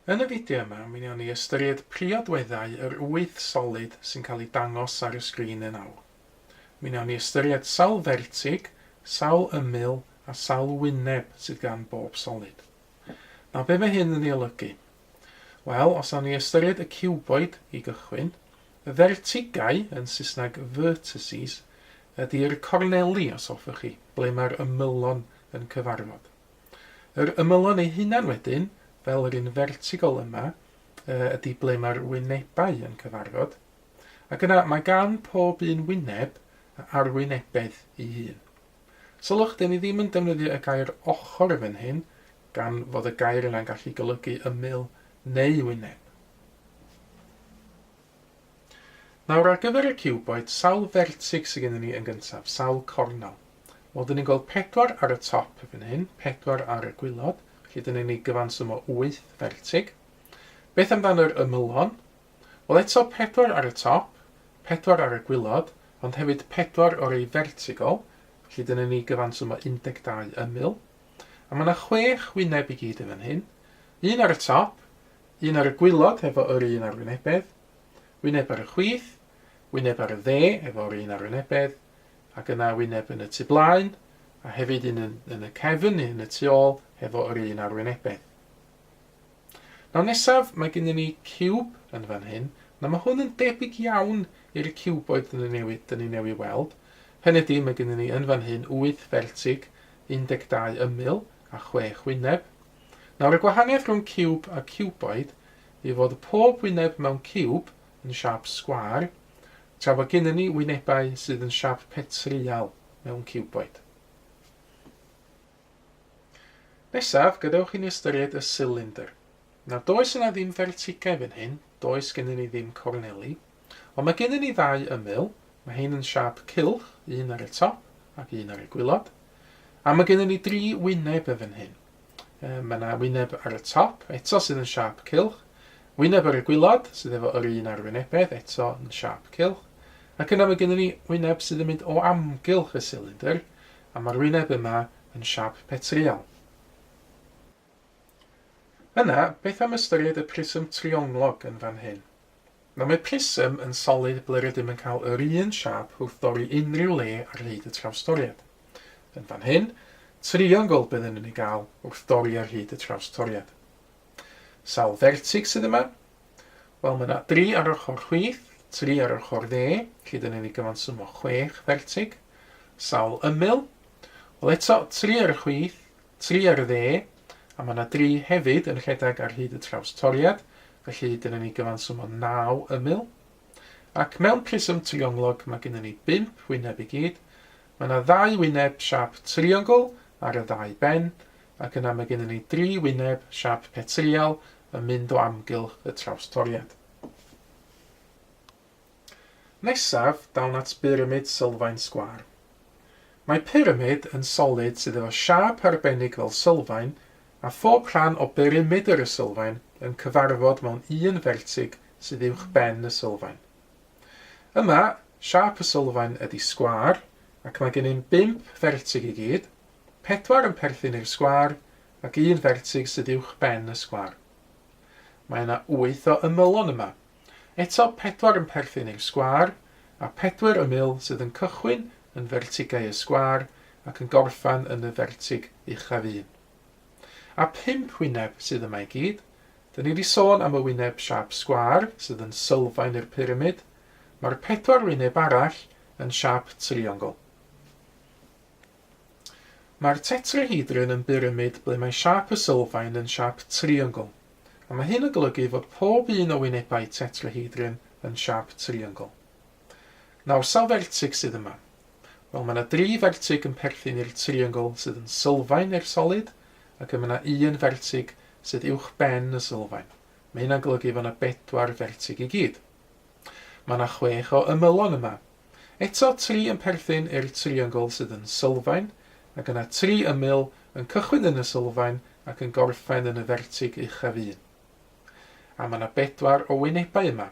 Yn y fideo yma, mi wnawn ni ystyried priodweddau yr 8 solid sy'n cael ei dangos ar y sgrin yn awr. Mi wnawn ni ystyried sawl fertig, sawl ymyl a sawl wyneb sydd gan bob solid. Nawr, be mae hyn yn ei olygu? Wel, os awn ni ystyried y ciwboid i gychwyn, y fertigau, yn Saesneg vertices, ydy'r corneli os hoffwch chi, ble mae'r ymylon yn cyfarfod. Yr ymylon eu hunan wedyn, fel yr un vertigol yma, ydy ble mae'r wynebau yn cyfarfod. Ac yna mae gan pob un wyneb arwynebedd ei hun. Sylwch, dyn ni ddim yn defnyddio y gair ochr fan hyn, gan fod y gair yna'n gallu golygu ymyl neu wyneb. Nawr, ar gyfer y ciwboid, sawl fertig sydd gennym ni yn gyntaf, sawl cornol. Wel, dyn ni'n gweld 4 ar y top fan hyn, 4 ar y gwylod, felly dyn ni'n gyfanswm o 8 fertig. Beth amdano'r ymylon? Wel, eto 4 ar y top, 4 ar y gwylod, ond hefyd 4 o'r ei vertigol, felly dyn ni'n gyfanswm o 12 ymyl. A mae yna 6 wyneb i gyd yn fan hyn. 1 ar y top, 1 ar y gwylod efo yr un arwynebedd, wyneb ar y chwith, wyneb ar y dde efo'r un arwynebedd, ac yna wyneb yn y tu blaen, a hefyd un yn y cefn neu yn y tu ôl efo'r un arwynebedd. Nawr nesaf, mae gennym ni ciwb yn fan hyn, na mae hwn yn debyg iawn i'r ciwboid dyn ni newydd weld. Hynny ydy, mae gennym ni yn fan hyn 8 fertig, 12 ymyl a 6 wyneb. Nawr, y gwahaniaeth rhwng ciwb a ciwboid yw fod pob wyneb mewn ciwb yn siap sgwâr, tra bod gennym ni wynebau sydd yn siap petriol mewn ciwboid. Nesaf, gadewch i ni ystyried y silindr. Nawr, does yna ddim fertigau fan hyn, does gennym ni ddim corneli, ond mae gennym ni 2 ymyl, mae hyn yn siap cylch, 1 ar y top ac 1 ar y gwylod, a mae gennym ni 3 wyneb yn fan hyn. Mae yna wyneb ar y top, eto sydd yn siap cylch, wyneb ar y gwylod, sydd efo yr un arwynebedd, eto yn siap cylch, ac yna mae gennym ni wyneb sydd yn mynd o amgylch y silindr, a mae'r wyneb yma yn siap petriol. Yna, beth am ystyried y Prism Trionglog yn fan hyn? Nawr, mae prism yn solid ble rydym yn cael yr un siap wrth dorri unrhyw le ar hyd y trawstoriad. Yn fan hyn, triongl byddwn yn ei gael wrth dorri ar hyd y trawstoriad. Sawl fertig sydd yma? Wel, mae yna 3 ar ochr chwith, 3 ar ochr dde, lle dyn ni'n gyfanswm o 6 fertig. Sawl ymyl? Wel, eto 3 ar y chwith, 3 ar y dde, a mae yna 3 hefyd yn rhedeg ar hyd y trawstoriad, felly dyn ni'n gyfanswm o 9 ymyl. Ac mewn Prism Trionglog mae gennym ni 5 wyneb i gyd. Mae yna 2 wyneb siap triongl ar y 2 ben, ac yna mae gennym ni 3 wyneb siap petriol yn mynd o amgylch y trawstoriad. Nesaf, dawn at pyramid Sylfaen Sgwâr. Mae pyramid yn solid sydd efo siap arbennig fel sylfaen, a phob rhan o perimeter y sylfaen yn cyfarfod mewn un fertig sydd uwch ben y sylfaen. Yma, siap y sylfaen ydy sgwâr, ac mae gennym 5 fertig i gyd, 4 yn perthyn i'r sgwâr, ac 1 fertig sydd uwch ben y sgwâr. Mae yna 8 o ymylon yma. Eto 4 yn perthyn i'r sgwâr, a 4 ymyl sydd yn cychwyn yn fertigau y sgwâr ac yn gorffan yn y fertig uchaf 1. A 5 wyneb sydd yma i gyd. Dyn ni wedi sôn am y wyneb siap sgwâr sydd yn sylfaen i'r pyramid. Mae'r 4 wyneb arall yn siap triongl. Mae'r Tetrahedron yn pyramid ble mae siap y sylfaen yn siap triongl. A mae hyn yn golygu fod pob un o wynebau Tetrahedron yn siap triongl. Nawr, sawl fertig sydd yma? Wel, mae yna 3 fertig yn perthyn i'r triongl sydd yn sylfaen i'r solid, ac mae yna 1 fertig sydd uwch ben y sylfaen. Mae hynna'n golygu fod yna 4 fertig i gyd. Mae yna 6 o ymylon yma. Eto 3 yn perthyn i'r triongl sydd yn sylfaen, ac yna 3 ymyl yn cychwyn yn y sylfaen ac yn gorffen yn y fertig uchaf 1. A mae yna 4 o wynebau yma.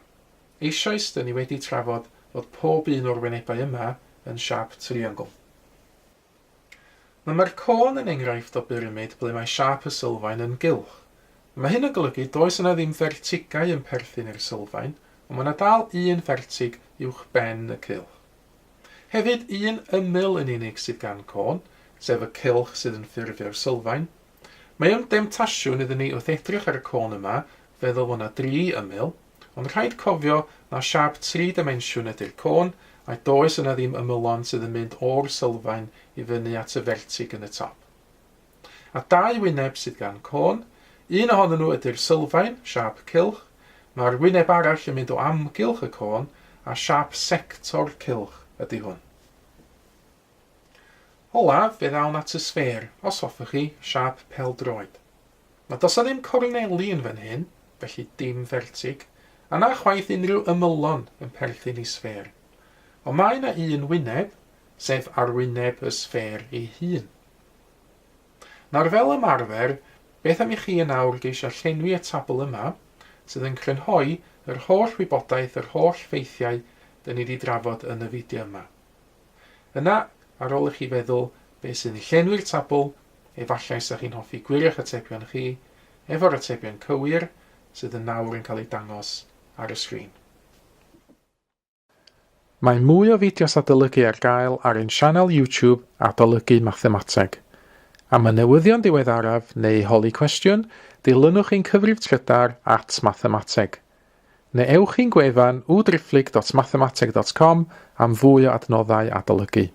Eisoes, dyn ni wedi trafod fod pob un o'r wynebau yma yn siap triongl. Mae'r côn yn enghraifft o pyramid ble mae siap y sylfaen yn gylch. Mae hyn yn golygu does yna ddim fertigau yn perthyn i'r sylfaen, ond mae yna dal un fertig uwch ben y cylch. Hefyd, un ymyl yn unig sydd gan côn, sef y cylch sydd yn ffurfio'r sylfaen. Mae yn demtasiwn iddyn ni wrth edrych ar y côn yma feddwl bod yna 3 ymyl, ond rhaid cofio na siap 3 dimensiwn ydy'r côn, a does yna ddim ymylon sydd yn mynd o'r sylfaen i fyny at y fertig yn y top. A 2 wyneb sydd gan côn, un ohonyn nhw ydy'r sylfaen, siap cylch, mae'r wyneb arall yn mynd o amgylch y côn, a siap sector cylch ydy hwn. Olaf, fe ddawn at y sffêr, os hoffech chi, siap pêl-droed. Mae does ddim corneli yn fan hyn, felly dim fertig, a na chwaith unrhyw ymylon yn perthyn i sffêr. Ond mae yna un wyneb, sef arwyneb y sffêr ei hun. Nawr fel ymarfer, beth am i chi yn awr geisio llenwi y tabl yma, sydd yn crynhoi yr holl wybodaeth, yr holl ffeithiau dyn ni wedi drafod yn y fideo yma. Yna, ar ôl i chi feddwl beth sydd yn llenwi'r tabl, efallai sy'ch chi'n hoffi gwirio'ch atebion chi, efo'r atebion cywir, sydd yn nawr yn cael ei dangos ar y sgrin. Mae mwy o fideos adolygu ar gael ar ein sianel YouTube Adolygu Mathemateg. Am y newyddion diweddaraf neu holi cwestiwn, dilynwch ein cyfrif trydar @Mathemateg. Neu ewch i'n gwefan www.mathemateg.com am fwy o adnoddau adolygu.